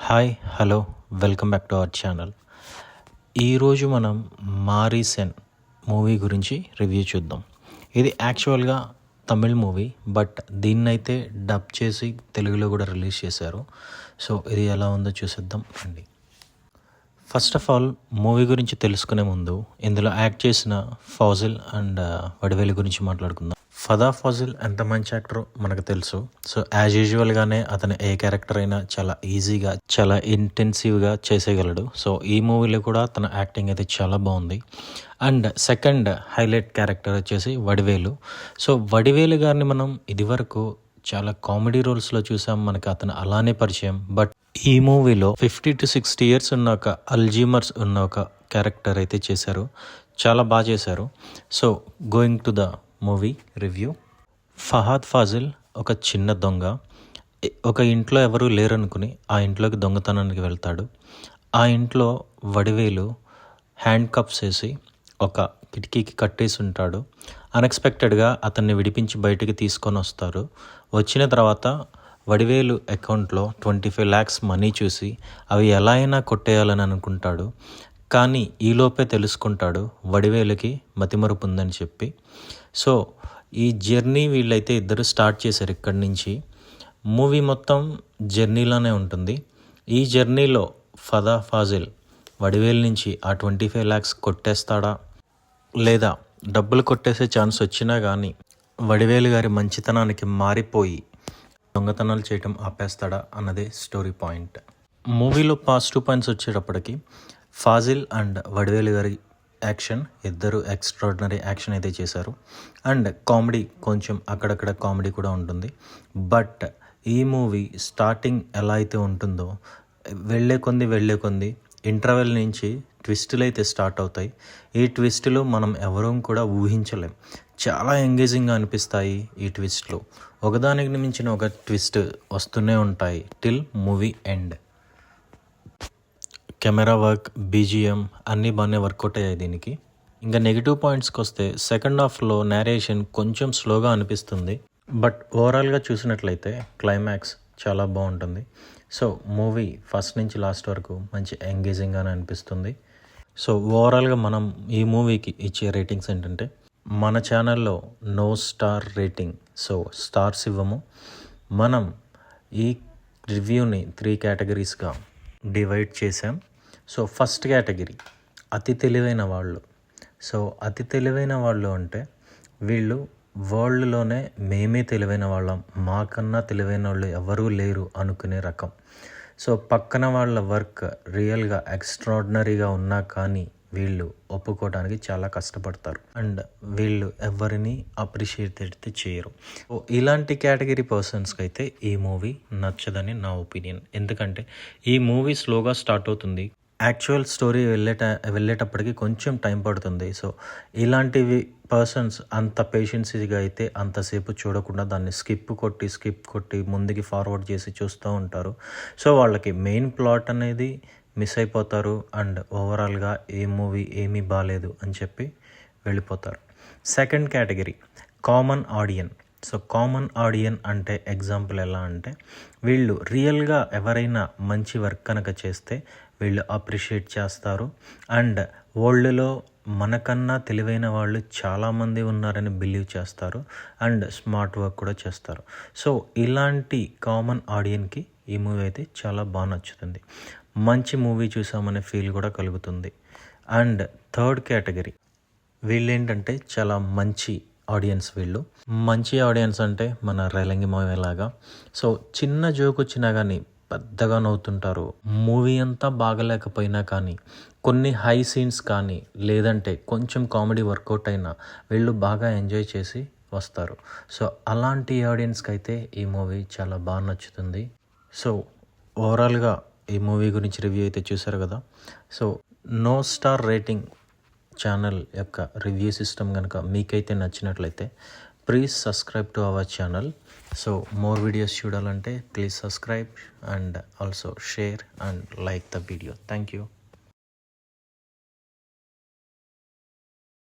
Hi hello welcome back to our channel. ఈరోజు మనం మారీసెన్ movie గురించి రివ్యూ చూద్దాం. ఇది యాక్చువల్గా తమిళ్ మూవీ, బట్ దీన్నైతే డబ్ చేసి తెలుగులో కూడా రిలీజ్ చేశారు. సో ఇది ఎలా ఉందో చూసేద్దాం అండి. ఫస్ట్ ఆఫ్ ఆల్ మూవీ గురించి తెలుసుకునే ముందు ఇందులో యాక్ట్ చేసిన ఫాజిల్ అండ్ వడివేలు గురించి మాట్లాడుకుందాం. ఫదా ఫాజిల్ ఎంత మంచి యాక్టరో మనకు తెలుసు. సో యాజ్ యూజువల్గానే అతను ఏ క్యారెక్టర్ అయినా చాలా ఈజీగా, చాలా ఇంటెన్సివ్గా చేసేయగలడు. సో ఈ మూవీలో కూడా తన యాక్టింగ్ అయితే చాలా బాగుంది. అండ్ సెకండ్ హైలైట్ క్యారెక్టర్ వచ్చేసి వడివేలు. సో వడివేలు గారిని మనం ఇదివరకు చాలా కామెడీ రోల్స్లో చూసాం, మనకి అతను అలానే పరిచయం. బట్ ఈ మూవీలో 50 to 60 years ఉన్న ఒక అల్జీమర్స్ ఉన్న ఒక క్యారెక్టర్ అయితే చేశారు. చాలా బాగా చేశారు. So going to the movie review. Fahadh Faasil ఒక చిన్న దొంగ. ఒక ఇంట్లో ఎవరూ లేరనుకుని ఆ ఇంట్లోకి దొంగతనానికి వెళ్తాడు. ఆ ఇంట్లో వడివేలు హ్యాండ్ కప్స్ వేసి ఒక కిటికీకి కట్టేసి ఉంటాడు. అన్ఎక్స్పెక్టెడ్గా అతన్ని విడిపించి బయటికి తీసుకొని వస్తారు. వచ్చిన తర్వాత వడివేలు అకౌంట్లో 25 lakhs మనీ చూసి అవి ఎలా అయినా కొట్టేయాలని అనుకుంటాడు. కానీ ఈలోపే తెలుసుకుంటాడు వడివేలుకి మతిమరుపు ఉందని చెప్పి. సో ఈ జర్నీ వీళ్ళైతే ఇద్దరు స్టార్ట్ చేశారు ఇక్కడి నుంచి. మూవీ మొత్తం జర్నీలోనే ఉంటుంది. ఈ జర్నీలో ఫదా ఫాజిల్ వడివేలు నుంచి ఆ 25 lakhs కొట్టేస్తాడా, లేదా డబ్బులు కొట్టేసే ఛాన్స్ వచ్చినా కానీ వడివేలు గారి మంచితనానికి మారిపోయి దొంగతనాలు చేయటం ఆపేస్తాడా అన్నదే స్టోరీ పాయింట్. మూవీలో పాజిటివ్ పాయింట్స్ వచ్చేటప్పటికి ఫాజిల్ అండ్ వడివేలు గారి యాక్షన్, ఇద్దరు ఎక్స్ట్రాడినరీ యాక్షన్ అయితే చేశారు. అండ్ కామెడీ కొంచెం అక్కడక్కడ కామెడీ కూడా ఉంటుంది. బట్ ఈ మూవీ స్టార్టింగ్ ఎలా అయితే ఉంటుందో వెళ్ళే కొంది ఇంటర్వెల్ నుంచి ట్విస్టులు అయితే స్టార్ట్ అవుతాయి. ఈ ట్విస్టులు మనం ఎవరూ కూడా ఊహించలేం. చాలా ఎంగేజింగ్గా అనిపిస్తాయి ఈ ట్విస్ట్లు. ఒకదానికి మించిన ఒక ట్విస్ట్ వస్తూనే ఉంటాయి till movie end. Camera work, BGM అన్నీ బాగానే వర్కౌట్ అయ్యాయి దీనికి. ఇంకా నెగిటివ్ పాయింట్స్కి వస్తే సెకండ్ హాఫ్లో నేరేషన్ కొంచెం స్లోగా అనిపిస్తుంది. బట్ ఓవరాల్గా చూసినట్లయితే క్లైమాక్స్ చాలా బాగుంటుంది. సో మూవీ ఫస్ట్ నుంచి లాస్ట్ వరకు మంచి ఎంగేజింగ్గానే అనిపిస్తుంది. సో ఓవరాల్గా మనం ఈ మూవీకి ఇచ్చే రేటింగ్స్ ఏంటంటే, మన ఛానల్లో no star rating, so stars ఇవ్వము. మనం ఈ రివ్యూని 3 కేటగిరీస్గా డివైడ్ చేసాం. సో ఫస్ట్ కేటగిరీ అతి తెలివైన వాళ్ళు. సో అతి తెలివైన వాళ్ళు అంటే వీళ్ళు వరల్డ్లోనే మేమే తెలివైన వాళ్ళం, మాకన్నా తెలివైన వాళ్ళు ఎవరూ లేరు అనుకునే రకం. సో పక్కన వాళ్ళ వర్క్ రియల్గా ఎక్స్ట్రాడినరీగా ఉన్నా కానీ వీళ్ళు ఒప్పుకోవడానికి చాలా కష్టపడతారు. అండ్ వీళ్ళు ఎవరిని అప్రిషియేట్ అయితే చేయరు. సో ఇలాంటి కేటగిరీ పర్సన్స్కి అయితే ఈ మూవీ నచ్చదని నా ఒపీనియన్. ఎందుకంటే ఈ మూవీ స్లోగా స్టార్ట్ అవుతుంది. యాక్చువల్ స్టోరీ వెళ్ళేటప్పటికి కొంచెం టైం పడుతుంది. సో ఇలాంటివి పర్సన్స్ అంత పేషెన్సీగా అయితే అంతసేపు చూడకుండా దాన్ని స్కిప్ కొట్టి ముందుకి ఫార్వర్డ్ చేసి చూస్తూ ఉంటారు. సో వాళ్ళకి మెయిన్ ప్లాట్ అనేది మిస్ అయిపోతారు. అండ్ ఓవరాల్గా ఏ మూవీ ఏమీ బాగాలేదు అని చెప్పి వెళ్ళిపోతారు. సెకండ్ కేటగిరీ కామన్ ఆడియన్. సో కామన్ ఆడియన్ అంటే ఎగ్జాంపుల్ ఎలా అంటే, వీళ్ళు రియల్గా ఎవరైనా మంచి వర్క్ కనుక చేస్తే వీళ్ళు అప్రిషియేట్ చేస్తారు. అండ్ వరల్డ్లో మనకన్నా తెలివైన వాళ్ళు చాలామంది ఉన్నారని బిలీవ్ చేస్తారు. అండ్ స్మార్ట్ వర్క్ కూడా చేస్తారు. సో ఇలాంటి కామన్ ఆడియన్కి ఈ మూవీ అయితే చాలా బాగా నచ్చుతుంది. మంచి మూవీ చూసామనే ఫీల్ కూడా కలుగుతుంది. అండ్ థర్డ్ కేటగిరీ వీళ్ళు ఏంటంటే చాలా మంచి ఆడియన్స్. వీళ్ళు మంచి ఆడియన్స్ అంటే మన రేలంగి మూవీ లాగా. సో చిన్న జోక్ వచ్చినా కానీ పెద్దగా నవ్వుతుంటారు. మూవీ అంతా బాగలేకపోయినా కానీ కొన్ని హై సీన్స్ కానీ లేదంటే కొంచెం కామెడీ వర్కౌట్ అయినా వీళ్ళు బాగా ఎంజాయ్ చేసి వస్తారు. సో అలాంటి ఆడియన్స్కి అయితే ఈ మూవీ చాలా బాగా నచ్చుతుంది. సో ఓవరాల్గా ఈ మూవీ గురించి రివ్యూ అయితే చూశారు కదా. So no star rating channel యొక్క రివ్యూ సిస్టమ్ కనుక మీకైతే నచ్చినట్లయితే please subscribe to our channel. So more videos చూడాలంటే please subscribe and also share and like the video. Thank you.